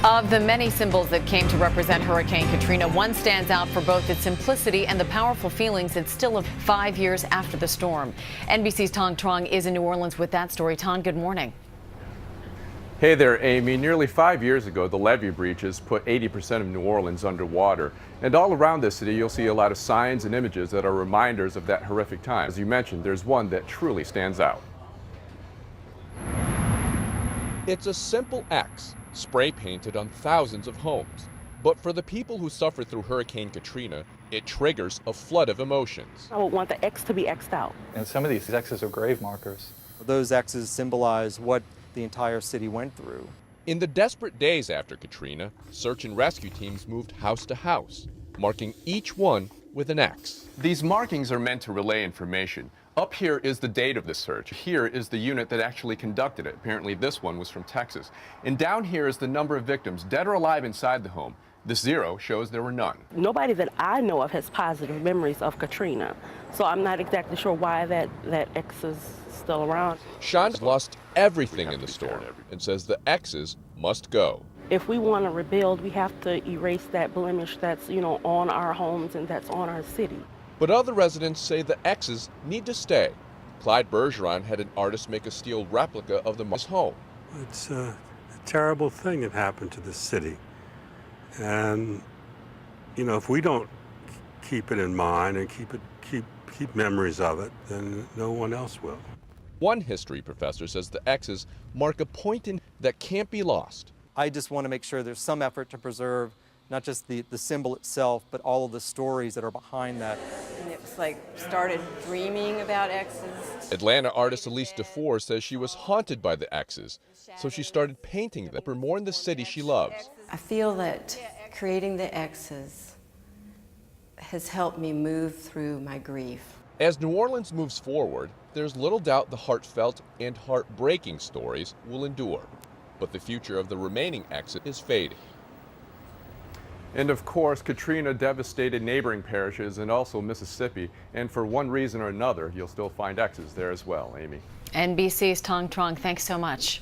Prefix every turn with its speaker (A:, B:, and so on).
A: Of the many symbols that came to represent Hurricane Katrina, one stands out for both its simplicity and the powerful feelings it's still of 5 years after the storm. NBC's Tong Trong is in New Orleans with that story. Tong, good morning.
B: Hey there, Amy. Nearly 5 years ago, the levee breaches put 80% of New Orleans underwater. And all around the city, you'll see a lot of signs and images that are reminders of that horrific time. As you mentioned, there's one that truly stands out.
C: It's a simple X, spray painted on thousands of homes. But for the people who suffered through Hurricane Katrina, it triggers a flood of emotions.
D: I would want the X to be X'd out.
E: And some of these X's are grave markers.
F: Those X's symbolize what the entire city went through.
C: In the desperate days after Katrina, search and rescue teams moved house to house, marking each one with an X.
B: These markings are meant to relay information. Up here is the date of the search. Here is the unit that actually conducted it. Apparently this one was from Texas. And down here is the number of victims, dead or alive, inside the home. This 0 shows there were none.
D: Nobody that I know of has positive memories of Katrina, so I'm not exactly sure why that X is still around.
C: Sean's lost everything in the storm and says the X's must go.
D: If we want to rebuild, we have to erase that blemish that's, on our homes and that's on our city.
C: But other residents say the X's need to stay. Clyde Bergeron had an artist make a steel replica of his home.
G: It's a terrible thing that happened to the city. And, if we don't keep it in mind and keep memories of it, then no one else will.
C: One history professor says the X's mark a point that can't be lost.
F: I just want to make sure there's some effort to preserve not just the symbol itself, but all of the stories that are behind that.
H: And it was like, started dreaming about X's.
C: Atlanta artist Elyse Defoor says she was haunted by the X's, so she started painting them more in the city she loves.
H: I feel that creating the X's has helped me move through my grief.
C: As New Orleans moves forward, there's little doubt the heartfelt and heartbreaking stories will endure. But the future of the remaining X's is fading.
B: And of course, Katrina devastated neighboring parishes and also Mississippi. And for one reason or another, you'll still find X's there as well, Amy.
A: NBC's Tong Trong, thanks so much.